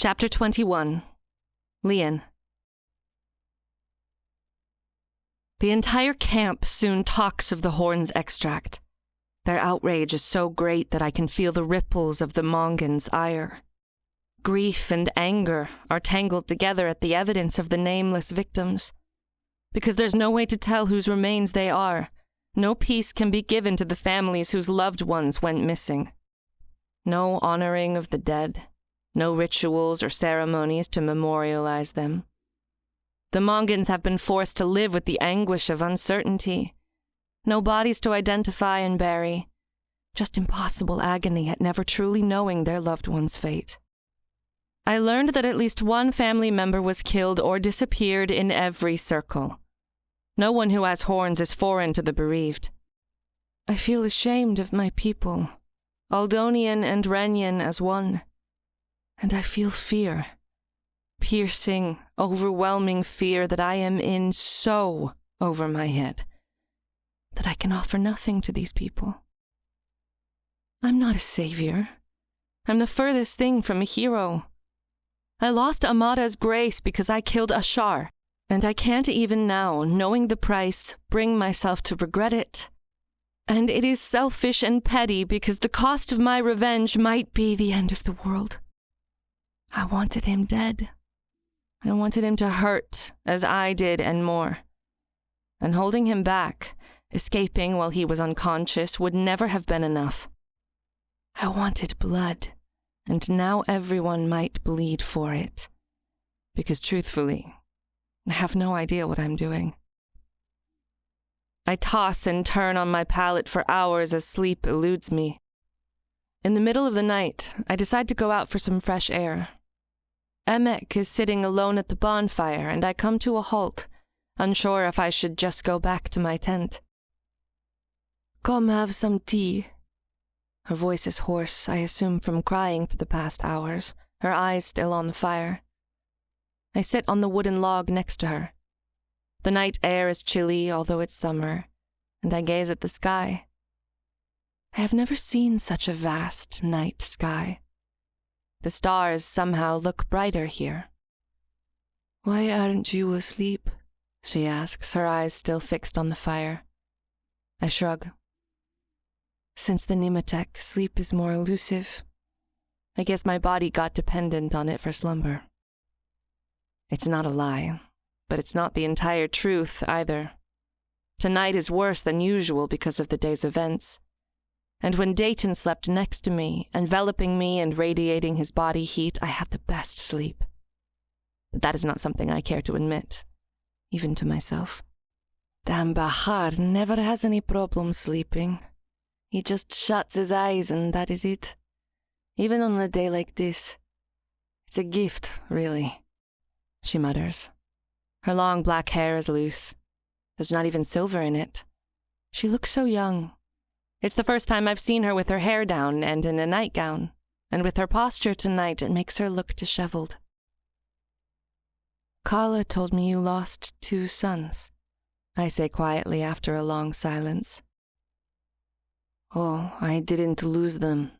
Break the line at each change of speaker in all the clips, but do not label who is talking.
Chapter 21. Lian. The entire camp soon talks of the horn's extract. Their outrage is so great that I can feel the ripples of the Mongan's ire. Grief and anger are tangled together at the evidence of the nameless victims. Because there's no way to tell whose remains they are, no peace can be given to the families whose loved ones went missing. No honoring of the dead, no rituals or ceremonies to memorialize them. The Mongans have been forced to live with the anguish of uncertainty. No bodies to identify and bury. Just impossible agony at never truly knowing their loved one's fate. I learned that at least one family member was killed or disappeared in every circle. No one who has horns is foreign to the bereaved. I feel ashamed of my people, Aldonian and Renyan as one. And I feel fear. Piercing, overwhelming fear that I am in so over my head that I can offer nothing to these people. I'm not a savior. I'm the furthest thing from a hero. I lost Amada's grace because I killed Ashar, and I can't even now, knowing the price, bring myself to regret it. And it is selfish and petty because the cost of my revenge might be the end of the world. I wanted him dead. I wanted him to hurt, as I did and more. And holding him back, escaping while he was unconscious, would never have been enough. I wanted blood, and now everyone might bleed for it. Because truthfully, I have no idea what I'm doing. I toss and turn on my pallet for hours as sleep eludes me. In the middle of the night, I decide to go out for some fresh air. Emek is sitting alone at the bonfire, and I come to a halt, unsure if I should just go back to my tent. Come have some tea. Her voice is hoarse, I assume from crying for the past hours, her eyes still on the fire. I sit on the wooden log next to her. The night air is chilly, although it's summer, and I gaze at the sky. I have never seen such a vast night sky. The stars somehow look brighter here. Why aren't you asleep? She asks, her eyes still fixed on the fire. I shrug. Since the Nimatek, sleep is more elusive. I guess my body got dependent on it for slumber. It's not a lie, but it's not the entire truth either. Tonight is worse than usual because of the day's events. And when Dayton slept next to me, enveloping me and radiating his body heat, I had the best sleep. But that is not something I care to admit, even to myself. Damn Bahar never has any problem sleeping. He just shuts his eyes and that is it. Even on a day like this. It's a gift, really, she mutters. Her long black hair is loose. There's not even silver in it. She looks so young. It's the first time I've seen her with her hair down and in a nightgown, and with her posture tonight it makes her look disheveled. Kala told me you lost 2 sons, I say quietly after a long silence. Oh, I didn't lose them.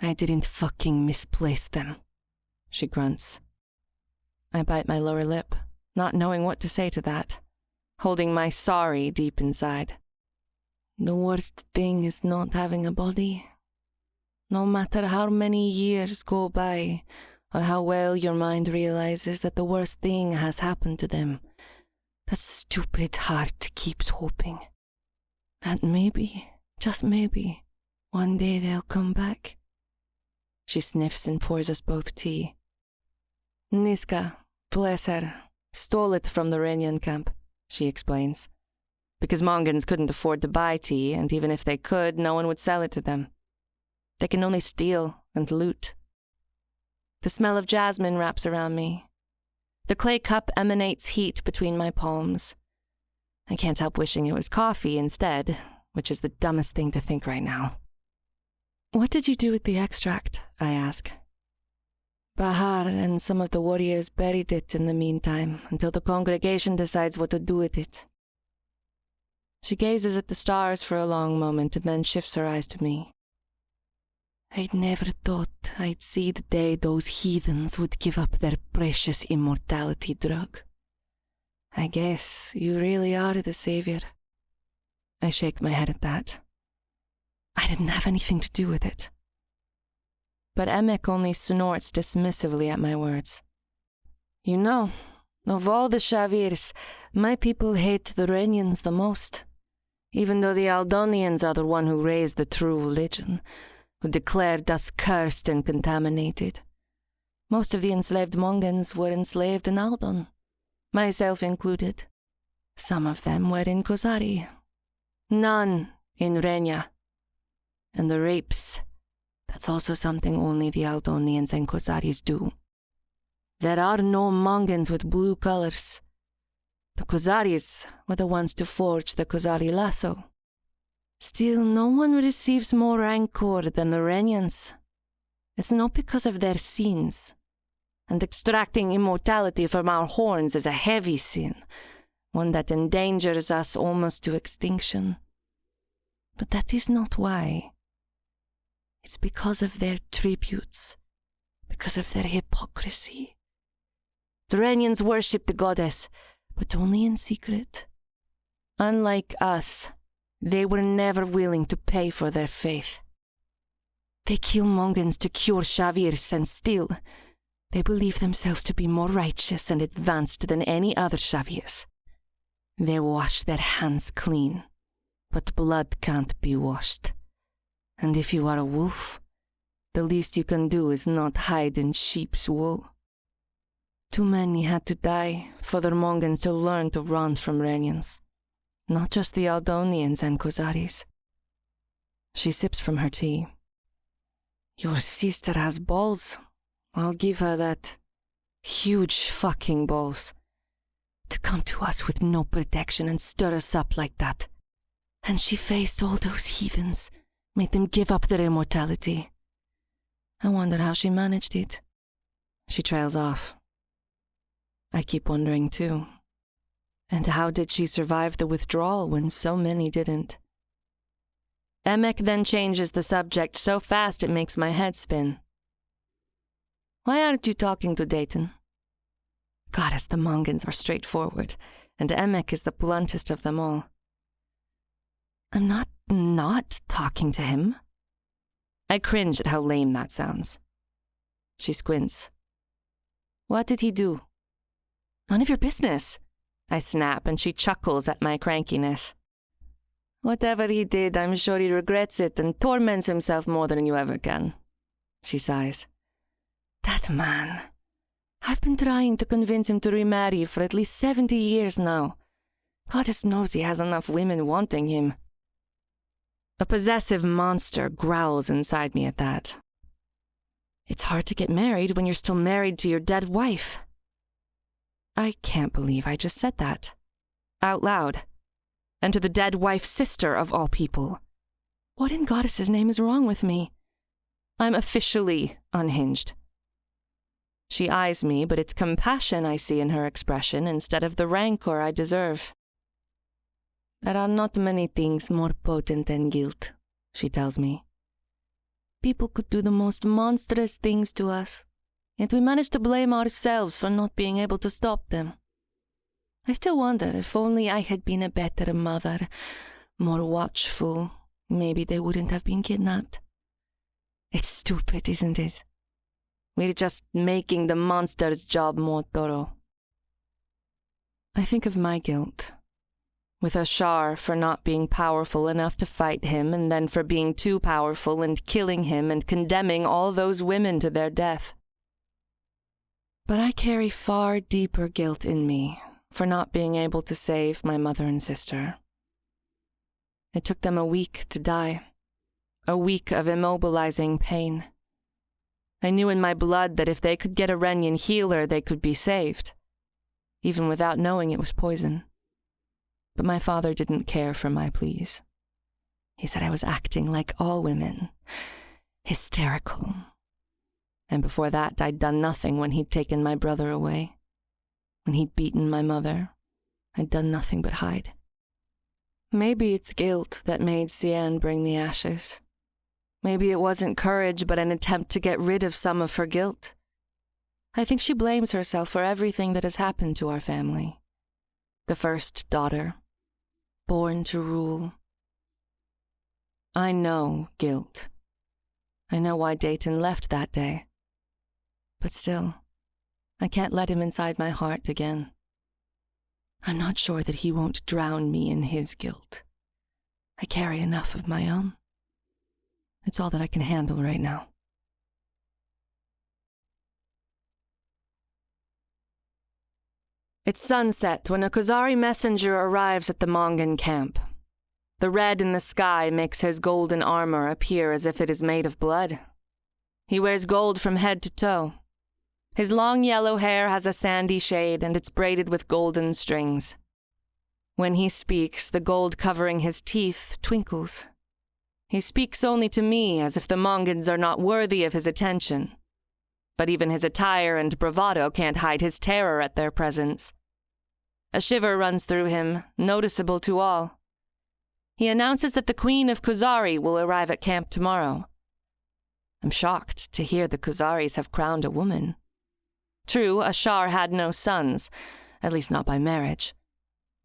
I didn't fucking misplace them, she grunts. I bite my lower lip, not knowing what to say to that, holding my sorry deep inside. The worst thing is not having a body. No matter how many years go by, or how well your mind realizes that the worst thing has happened to them, that stupid heart keeps hoping. That maybe, just maybe, one day they'll come back. She sniffs and pours us both tea. Niska, bless her, stole it from the Renyan camp, she explains. Because Mongans couldn't afford to buy tea, and even if they could, no one would sell it to them. They can only steal and loot. The smell of jasmine wraps around me. The clay cup emanates heat between my palms. I can't help wishing it was coffee instead, which is the dumbest thing to think right now. What did you do with the extract? I ask. Bahar and some of the warriors buried it in the meantime, until the congregation decides what to do with it. She gazes at the stars for a long moment and then shifts her eyes to me. I'd never thought I'd see the day those heathens would give up their precious immortality drug. I guess you really are the savior. I shake my head at that. I didn't have anything to do with it. But Emek only snorts dismissively at my words. You know, of all the Shavirs, my people hate the Renians the most, even though the Aldonians are the one who raised the true religion, who declared us cursed and contaminated. Most of the enslaved Mongans were enslaved in Aldon, myself included. Some of them were in Kozari, none in Renya. And the rapes, that's also something only the Aldonians and Kozaris do. There are no Mongans with blue colors. The Kozaris were the ones to forge the Kozari Lasso. Still, no one receives more rancor than the Renyans. It's not because of their sins. And extracting immortality from our horns is a heavy sin, one that endangers us almost to extinction. But that is not why. It's because of their tributes, because of their hypocrisy. The Renyans worship the goddess, but only in secret. Unlike us, they were never willing to pay for their faith. They kill Mongans to cure Shavirs, and still, they believe themselves to be more righteous and advanced than any other Shavirs. They wash their hands clean, but blood can't be washed. And if you are a wolf, the least you can do is not hide in sheep's wool. Too many had to die for the Mongans to learn to run from Renyans, not just the Aldonians and Kozaris. She sips from her tea. Your sister has balls. I'll give her that. Huge fucking balls. To come to us with no protection and stir us up like that. And she faced all those heathens, made them give up their immortality. I wonder how she managed it. She trails off. I keep wondering too. And how did she survive the withdrawal when so many didn't? Emek then changes the subject so fast it makes my head spin. Why aren't you talking to Dayton? Goddess, the Mongans are straightforward, and Emek is the bluntest of them all. I'm not talking to him. I cringe at how lame that sounds. She squints. What did he do? None of your business, I snap, and she chuckles at my crankiness. Whatever he did, I'm sure he regrets it and torments himself more than you ever can. She sighs. That man. I've been trying to convince him to remarry for at least 70 years now. Goddess knows he has enough women wanting him. A possessive monster growls inside me at that. It's hard to get married when you're still married to your dead wife. I can't believe I just said that. Out loud. And to the dead wife's sister of all people. What in Goddess's name is wrong with me? I'm officially unhinged. She eyes me, but it's compassion I see in her expression instead of the rancor I deserve. There are not many things more potent than guilt, she tells me. People could do the most monstrous things to us, yet we manage to blame ourselves for not being able to stop them. I still wonder if only I had been a better mother, more watchful, maybe they wouldn't have been kidnapped. It's stupid, isn't it? We're just making the monster's job more thorough. I think of my guilt. With Ashar for not being powerful enough to fight him, and then for being too powerful and killing him and condemning all those women to their death. But I carry far deeper guilt in me for not being able to save my mother and sister. It took them a week to die, a week of immobilizing pain. I knew in my blood that if they could get a Renyan healer, they could be saved, even without knowing it was poison. But my father didn't care for my pleas. He said I was acting like all women, hysterical. And before that, I'd done nothing when he'd taken my brother away. When he'd beaten my mother, I'd done nothing but hide. Maybe it's guilt that made Lian bring the ashes. Maybe it wasn't courage, but an attempt to get rid of some of her guilt. I think she blames herself for everything that has happened to our family. The first daughter, born to rule. I know guilt. I know why Dayton left that day. But still, I can't let him inside my heart again. I'm not sure that he won't drown me in his guilt. I carry enough of my own. It's all that I can handle right now. It's sunset when a Kozari messenger arrives at the Mongan camp. The red in the sky makes his golden armor appear as if it is made of blood. He wears gold from head to toe. His long yellow hair has a sandy shade, and it's braided with golden strings. When he speaks, the gold covering his teeth twinkles. He speaks only to me, as if the Mongans are not worthy of his attention. But even his attire and bravado can't hide his terror at their presence. A shiver runs through him, noticeable to all. He announces that the Queen of Kozari will arrive at camp tomorrow. I'm shocked to hear the Kozaris have crowned a woman. True, Ashar had no sons, at least not by marriage.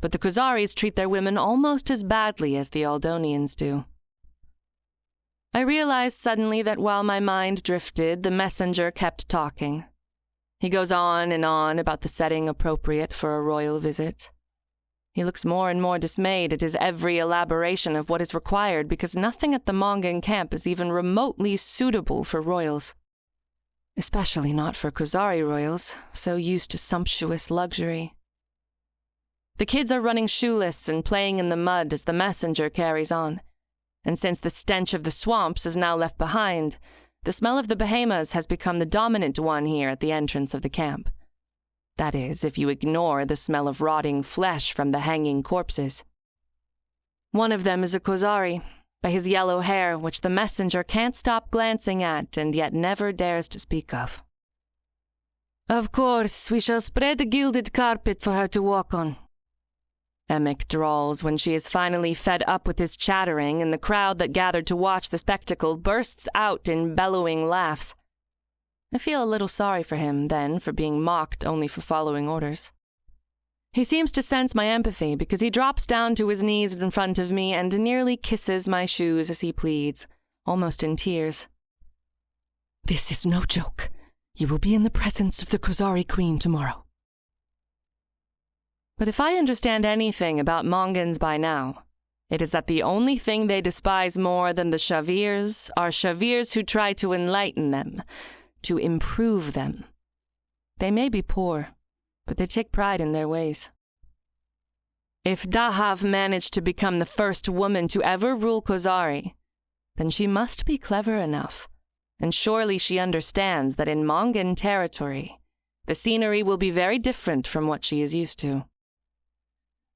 But the Kozaris treat their women almost as badly as the Aldonians do. I realized suddenly that while my mind drifted, the messenger kept talking. He goes on and on about the setting appropriate for a royal visit. He looks more and more dismayed at his every elaboration of what is required because nothing at the Mongan camp is even remotely suitable for royals. Especially not for Kozari royals, so used to sumptuous luxury. The kids are running shoeless and playing in the mud as the messenger carries on. And since the stench of the swamps is now left behind, the smell of the behemas has become the dominant one here at the entrance of the camp. That is, if you ignore the smell of rotting flesh from the hanging corpses. One of them is a Kozari, by his yellow hair, which the messenger can't stop glancing at and yet never dares to speak of. Of course, we shall spread a gilded carpet for her to walk on. Emek drawls when she is finally fed up with his chattering, and the crowd that gathered to watch the spectacle bursts out in bellowing laughs. I feel a little sorry for him, then, for being mocked only for following orders. He seems to sense my empathy because he drops down to his knees in front of me and nearly kisses my shoes as he pleads, almost in tears. This is no joke. You will be in the presence of the Kozari Queen tomorrow. But if I understand anything about Mongans by now, it is that the only thing they despise more than the Shavirs are Shavirs who try to enlighten them, to improve them. They may be poor, but they take pride in their ways. If Dahav managed to become the first woman to ever rule Kozari, then she must be clever enough, and surely she understands that in Mongan territory, the scenery will be very different from what she is used to.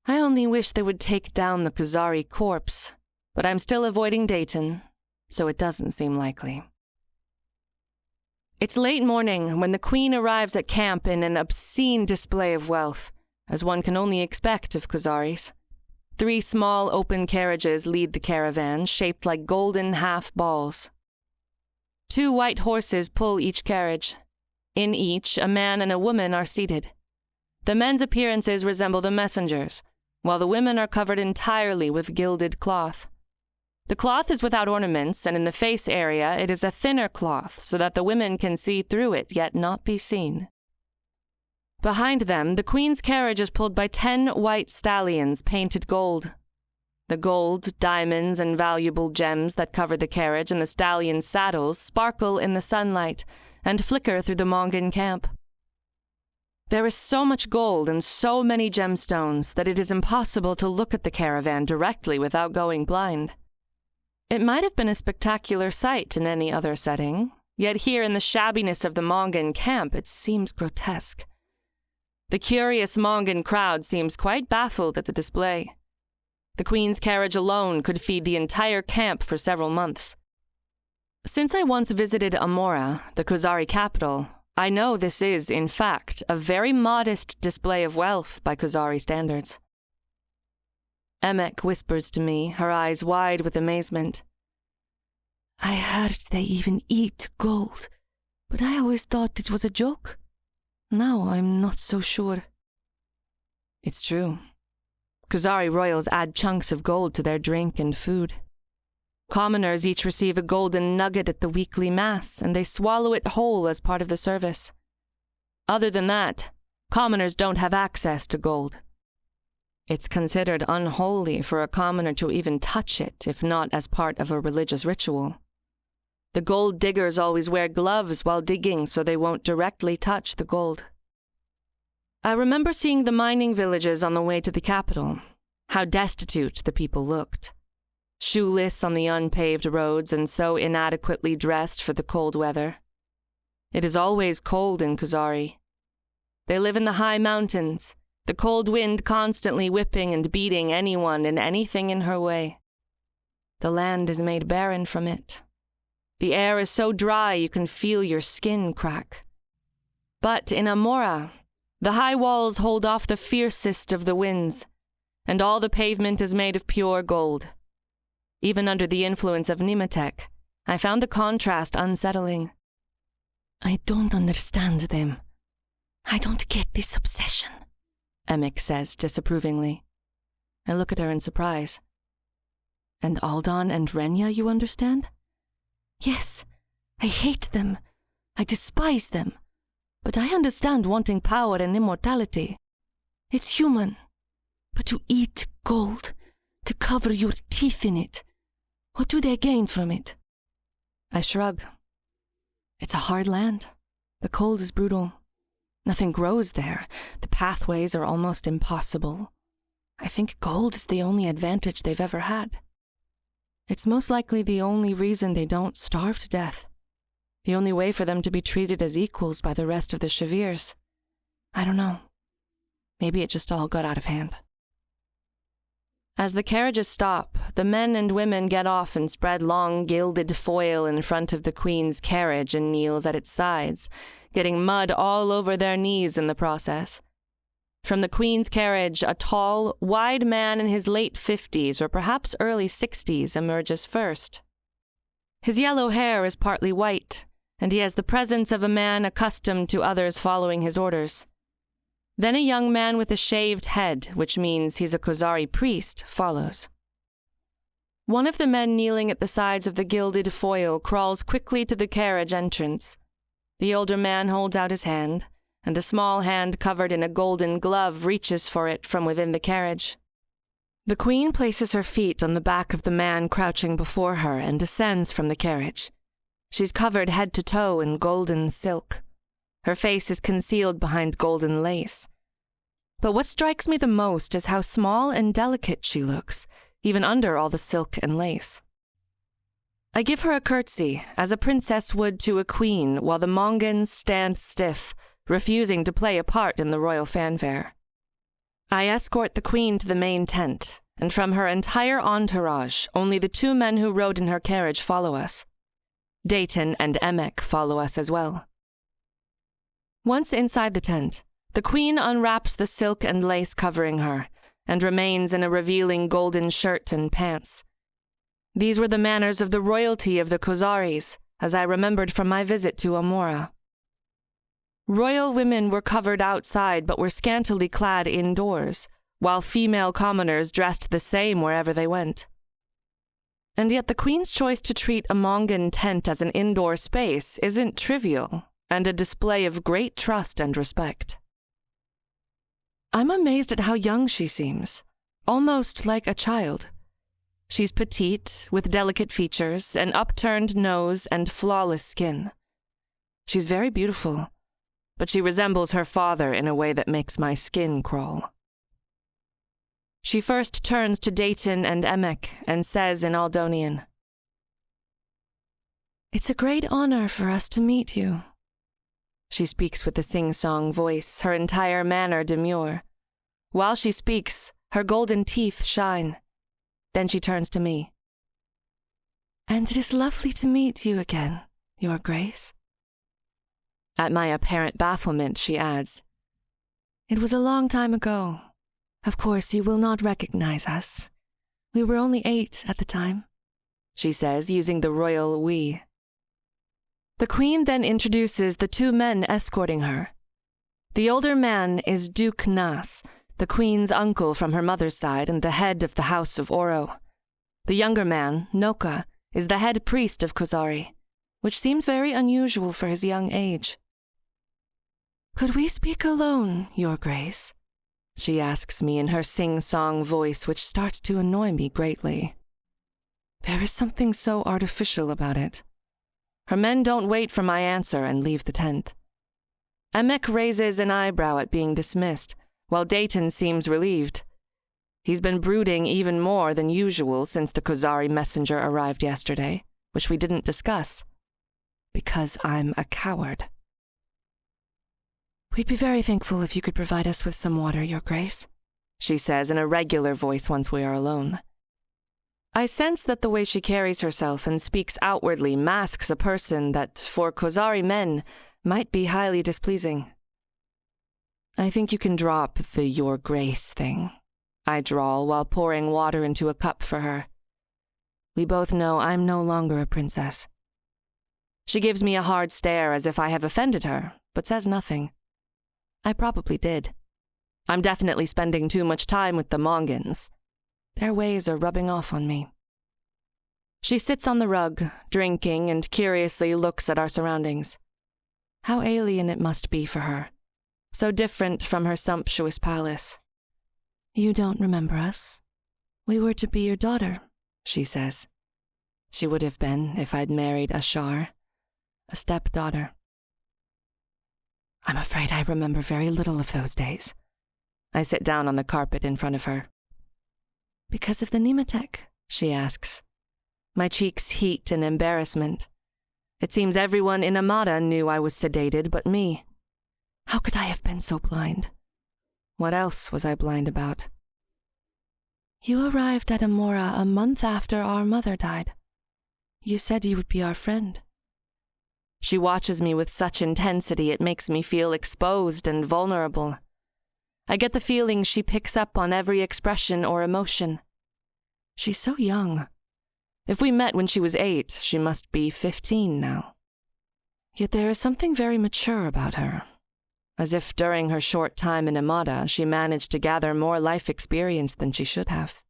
I only wish they would take down the Kozari corpse, but I'm still avoiding Dayton, so it doesn't seem likely. It's late morning when the Queen arrives at camp in an obscene display of wealth, as one can only expect of Kozaris. 3 small open carriages lead the caravan, shaped like golden half-balls. 2 white horses pull each carriage. In each, a man and a woman are seated. The men's appearances resemble the messengers, while the women are covered entirely with gilded cloth. The cloth is without ornaments, and in the face area it is a thinner cloth so that the women can see through it yet not be seen. Behind them, the Queen's carriage is pulled by 10 white stallions painted gold. The gold, diamonds, and valuable gems that cover the carriage and the stallions' saddles sparkle in the sunlight and flicker through the Mongan camp. There is so much gold and so many gemstones that it is impossible to look at the caravan directly without going blind. It might have been a spectacular sight in any other setting, yet here in the shabbiness of the Mongan camp it seems grotesque. The curious Mongan crowd seems quite baffled at the display. The Queen's carriage alone could feed the entire camp for several months. Since I once visited Amora, the Kozari capital, I know this is, in fact, a very modest display of wealth by Kozari standards. Emek whispers to me, her eyes wide with amazement. I heard they even eat gold, but I always thought it was a joke. Now I'm not so sure. It's true. Kozari royals add chunks of gold to their drink and food. Commoners each receive a golden nugget at the weekly mass, and they swallow it whole as part of the service. Other than that, commoners don't have access to gold. It's considered unholy for a commoner to even touch it, if not as part of a religious ritual. The gold diggers always wear gloves while digging so they won't directly touch the gold. I remember seeing the mining villages on the way to the capital, how destitute the people looked. Shoeless on the unpaved roads and so inadequately dressed for the cold weather. It is always cold in Kozari. They live in the high mountains, the cold wind constantly whipping and beating anyone and anything in her way. The land is made barren from it. The air is so dry you can feel your skin crack. But in Amora, the high walls hold off the fiercest of the winds, and all the pavement is made of pure gold. Even under the influence of Nimatek, I found the contrast unsettling. I don't understand them. I don't get this obsession, Emek says disapprovingly. I look at her in surprise. And Aldon and Renya, you understand? Yes, I hate them. I despise them. But I understand wanting power and immortality. It's human. But to eat gold, to cover your teeth in it, what do they gain from it? I shrug. It's a hard land. The cold is brutal. Nothing grows there. The pathways are almost impossible. I think gold is the only advantage they've ever had. It's most likely the only reason they don't starve to death. The only way for them to be treated as equals by the rest of the Shavirs. I don't know. Maybe it just all got out of hand. As the carriages stop, the men and women get off and spread long gilded foil in front of the Queen's carriage and kneels at its sides, getting mud all over their knees in the process. From the Queen's carriage, a tall, wide man in his late 50s or perhaps early 60s emerges first. His yellow hair is partly white, and he has the presence of a man accustomed to others following his orders. Then a young man with a shaved head, which means he's a Kozari priest, follows. One of the men kneeling at the sides of the gilded foil crawls quickly to the carriage entrance. The older man holds out his hand, and a small hand covered in a golden glove reaches for it from within the carriage. The Queen places her feet on the back of the man crouching before her and descends from the carriage. She's covered head to toe in golden silk. Her face is concealed behind golden lace. But what strikes me the most is how small and delicate she looks, even under all the silk and lace. I give her a curtsy, as a princess would to a queen, while the Mongans stand stiff, refusing to play a part in the royal fanfare. I escort the Queen to the main tent, and from her entire entourage, only the 2 men who rode in her carriage follow us. Dayton and Emek follow us as well. Once inside the tent, the Queen unwraps the silk and lace covering her, and remains in a revealing golden shirt and pants. These were the manners of the royalty of the Kozaris, as I remembered from my visit to Amora. Royal women were covered outside but were scantily clad indoors, while female commoners dressed the same wherever they went. And yet the Queen's choice to treat a Mongan tent as an indoor space isn't trivial, and a display of great trust and respect. I'm amazed at how young she seems, almost like a child. She's petite, with delicate features, an upturned nose, and flawless skin. She's very beautiful, but she resembles her father in a way that makes my skin crawl. She first turns to Dayton and Emek and says in Aldonian, "It's a great honor for us to meet you." She speaks with a sing-song voice, her entire manner demure. While she speaks, her golden teeth shine. Then she turns to me. "And it is lovely to meet you again, Your Grace." At my apparent bafflement, she adds, "It was a long time ago. Of course, you will not recognize us. We were only 8 at the time. she says, using the royal we. The queen then introduces the two men escorting her. The older man is Duke Nas, the queen's uncle from her mother's side and the head of the House of Oro. The younger man, Noka, is the head priest of Kozari, which seems very unusual for his young age. "Could we speak alone, Your Grace?" she asks me in her sing-song voice, which starts to annoy me greatly. There is something so artificial about it. Her men don't wait for my answer and leave the tent. Emek raises an eyebrow at being dismissed, while Dayton seems relieved. He's been brooding even more than usual since the Kozari messenger arrived yesterday, which we didn't discuss. Because I'm a coward. "We'd be very thankful if you could provide us with some water, Your Grace," she says in a regular voice once we are alone. I sense that the way she carries herself and speaks outwardly masks a person that, for Kozari men, might be highly displeasing. "I think you can drop the Your Grace thing," I drawl while pouring water into a cup for her. We both know I'm no longer a princess. She gives me a hard stare as if I have offended her, but says nothing. I probably did. I'm definitely spending too much time with the Mongans. Their ways are rubbing off on me. She sits on the rug, drinking, and curiously looks at our surroundings. How alien it must be for her. So different from her sumptuous palace. "You don't remember us? We were to be your daughter," she says. She would have been if I'd married Ashar, a stepdaughter. I'm afraid I remember very little of those days. I sit down on the carpet in front of her. "Because of the Nemetek?" she asks. My cheeks heat in embarrassment. It seems everyone in Amada knew I was sedated but me. How could I have been so blind? What else was I blind about? "You arrived at Amora a month after our mother died. You said you would be our friend." She watches me with such intensity it makes me feel exposed and vulnerable. I get the feeling she picks up on every expression or emotion. She's so young. If we met when she was 8, she must be 15 now. Yet there is something very mature about her. As if during her short time in Amada, she managed to gather more life experience than she should have.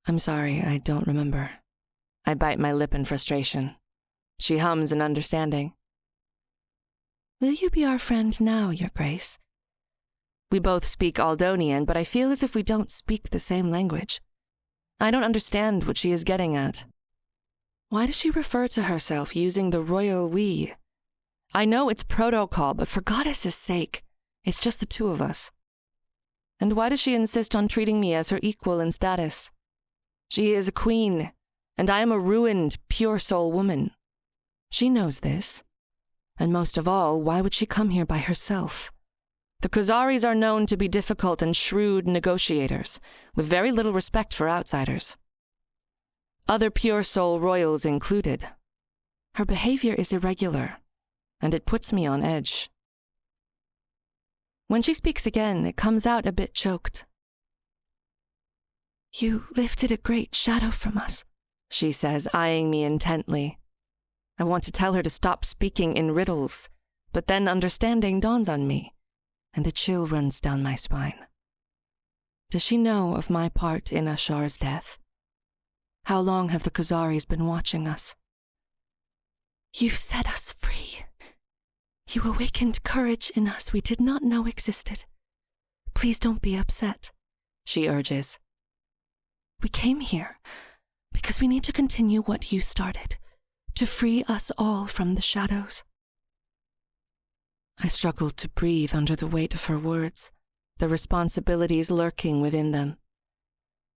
"I'm sorry, I don't remember." I bite my lip in frustration. She hums in understanding. "Will you be our friend now, Your Grace?" We both speak Aldonian, but I feel as if we don't speak the same language. I don't understand what she is getting at. Why does she refer to herself using the royal we? I know it's protocol, but for goddess' sake, it's just the two of us. And why does she insist on treating me as her equal in status? She is a queen, and I am a ruined, pure soul woman. She knows this. And most of all, why would she come here by herself? The Kozaris are known to be difficult and shrewd negotiators, with very little respect for outsiders. Other pure soul royals included. Her behavior is irregular, and it puts me on edge. When she speaks again, it comes out a bit choked. "You lifted a great shadow from us," she says, eyeing me intently. I want to tell her to stop speaking in riddles, but then understanding dawns on me, and a chill runs down my spine. Does she know of my part in Ashar's death? How long have the Kozaris been watching us? "You set us free. You awakened courage in us we did not know existed. Please don't be upset," she urges. "We came here because we need to continue what you started, to free us all from the shadows." I struggle to breathe under the weight of her words, the responsibilities lurking within them.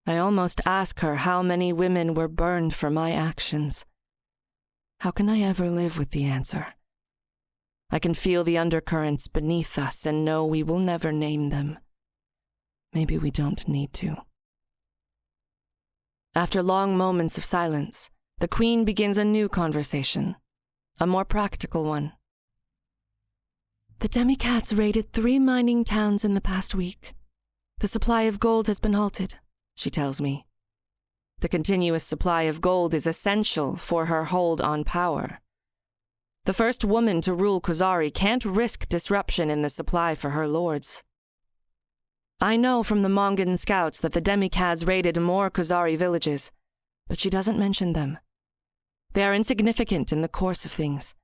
I almost ask her how many women were burned for my actions. How can I ever live with the answer? I can feel the undercurrents beneath us and know we will never name them. Maybe we don't need to. After long moments of silence, the Queen begins a new conversation, a more practical one. "The Demicats raided 3 mining towns in the past week. The supply of gold has been halted," she tells me. The continuous supply of gold is essential for her hold on power. The first woman to rule Kozari can't risk disruption in the supply for her lords. I know from the Mongan scouts that the demicads raided more Kozari villages, but she doesn't mention them. They are insignificant in the course of things.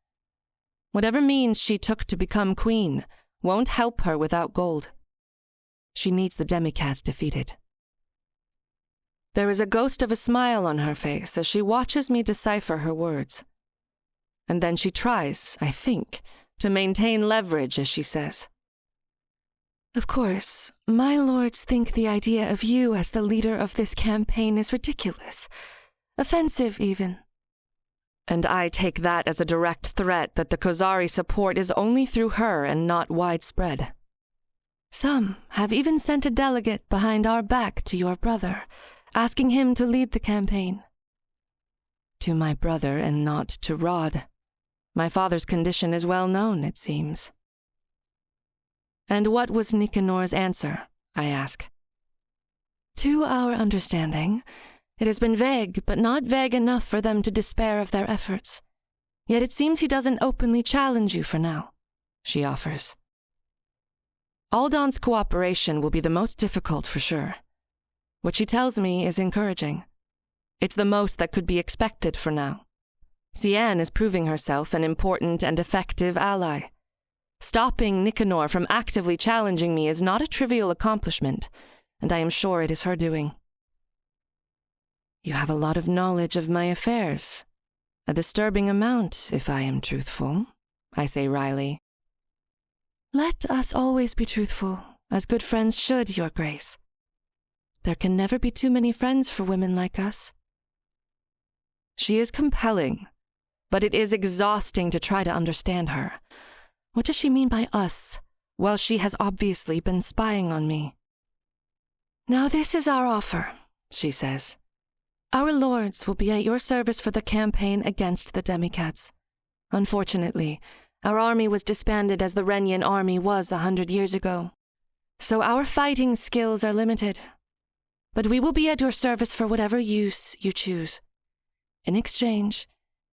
Whatever means she took to become queen won't help her without gold. She needs the demicads defeated. There is a ghost of a smile on her face as she watches me decipher her words. And then she tries, I think, to maintain leverage as she says, "Of course, my lords think the idea of you as the leader of this campaign is ridiculous, offensive even." And I take that as a direct threat that the Kozari support is only through her and not widespread. Some have even sent a delegate behind our back to your brother, asking him to lead the campaign. To my brother and not to Rod. My father's condition is well known, it seems. And what was Nicanor's answer? I ask. To our understanding, it has been vague, but not vague enough for them to despair of their efforts. Yet it seems he doesn't openly challenge you for now, she offers. Aldon's cooperation will be the most difficult for sure. What she tells me is encouraging. It's the most that could be expected for now. Lian is proving herself an important and effective ally. Stopping Nicanor from actively challenging me is not a trivial accomplishment, and I am sure it is her doing. You have a lot of knowledge of my affairs. A disturbing amount, if I am truthful, I say wryly. Let us always be truthful, as good friends should, Your Grace. There can never be too many friends for women like us. She is compelling, but it is exhausting to try to understand her. What does she mean by us, while she has obviously been spying on me? Now this is our offer, she says. Our lords will be at your service for the campaign against the demicads. Unfortunately, our army was disbanded as the Renyan army was 100 years ago. So our fighting skills are limited. But we will be at your service for whatever use you choose. In exchange,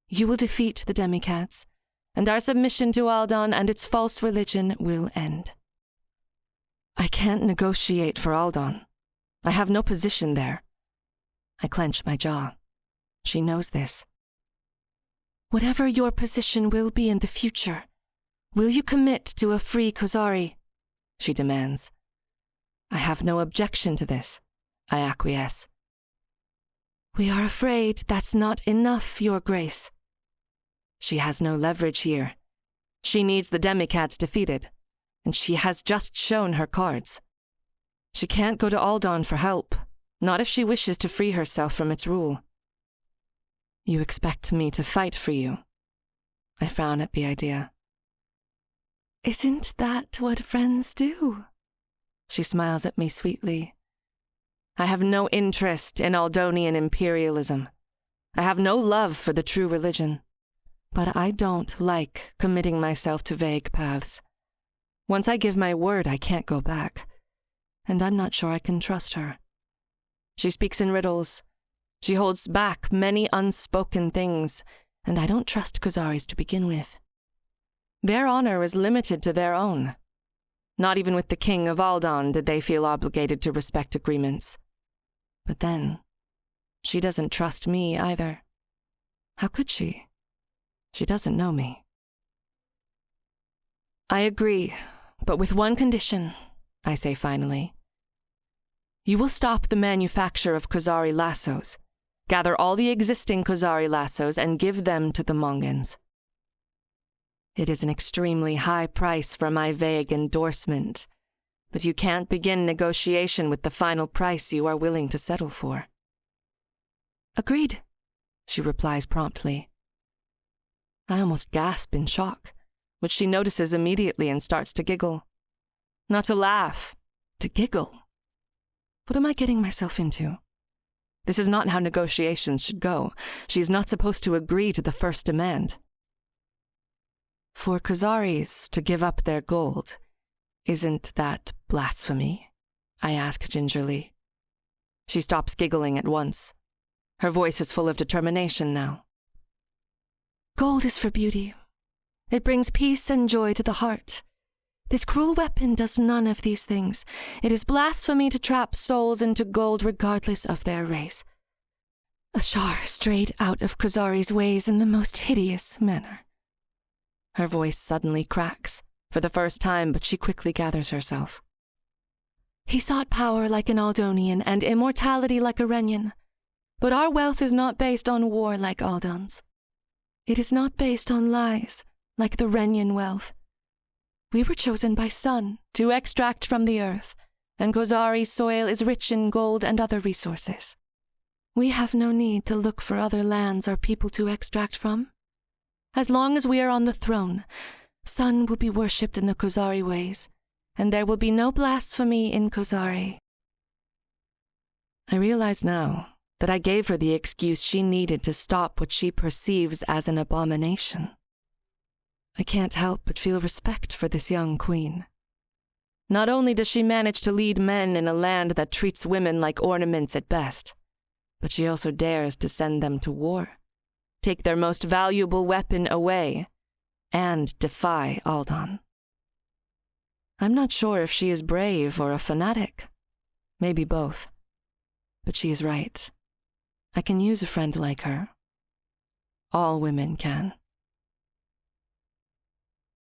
you will defeat the demicads, and our submission to Aldon and its false religion will end. I can't negotiate for Aldon. I have no position there. I clench my jaw. She knows this. Whatever your position will be in the future, will you commit to a free Kozari? She demands. I have no objection to this, I acquiesce. We are afraid that's not enough, Your Grace. She has no leverage here. She needs the demicads defeated, and she has just shown her cards. She can't go to Aldon for help, not if she wishes to free herself from its rule. You expect me to fight for you? I frown at the idea. Isn't that what friends do? She smiles at me sweetly. I have no interest in Aldonian imperialism. I have no love for the true religion. But I don't like committing myself to vague paths. Once I give my word, I can't go back. And I'm not sure I can trust her. She speaks in riddles. She holds back many unspoken things, and I don't trust Kozaris to begin with. Their honor is limited to their own. Not even with the king of Aldon did they feel obligated to respect agreements. But then, she doesn't trust me either. How could she? She doesn't know me. I agree, but with one condition, I say finally. You will stop the manufacture of Kozari Lassos, gather all the existing Kozari Lassos and give them to the Mongans. It is an extremely high price for my vague endorsement, but you can't begin negotiation with the final price you are willing to settle for. Agreed, she replies promptly. I almost gasp in shock, which she notices immediately and starts to giggle. Not to laugh, to giggle. What am I getting myself into? This is not how negotiations should go. She is not supposed to agree to the first demand. For Kozaris to give up their gold, isn't that blasphemy? I ask gingerly. She stops giggling at once. Her voice is full of determination now.
Gold is for beauty. It brings peace and joy to the heart. This cruel weapon does none of these things. It is blasphemy to trap souls into gold regardless of their race. Ashar strayed out of Kozari's ways in the most hideous manner.
Her voice suddenly cracks, for the first time, but she quickly gathers herself.
He sought power like an Aldonian and immortality like a Renyan. But our wealth is not based on war like Aldon's. It is not based on lies like the Renyan wealth. We were chosen by Sun to extract from the earth, and Kozari's soil is rich in gold and other resources. We have no need to look for other lands or people to extract from. As long as we are on the throne, Sun will be worshipped in the Kozari ways, and there will be no blasphemy in Kozari.
I realize now that I gave her the excuse she needed to stop what she perceives as an abomination. I can't help but feel respect for this young queen. Not only does she manage to lead men in a land that treats women like ornaments at best, but she also dares to send them to war, take their most valuable weapon away, and defy Aldon. I'm not sure if she is brave or a fanatic. Maybe both. But she is right. I can use a friend like her. All women can.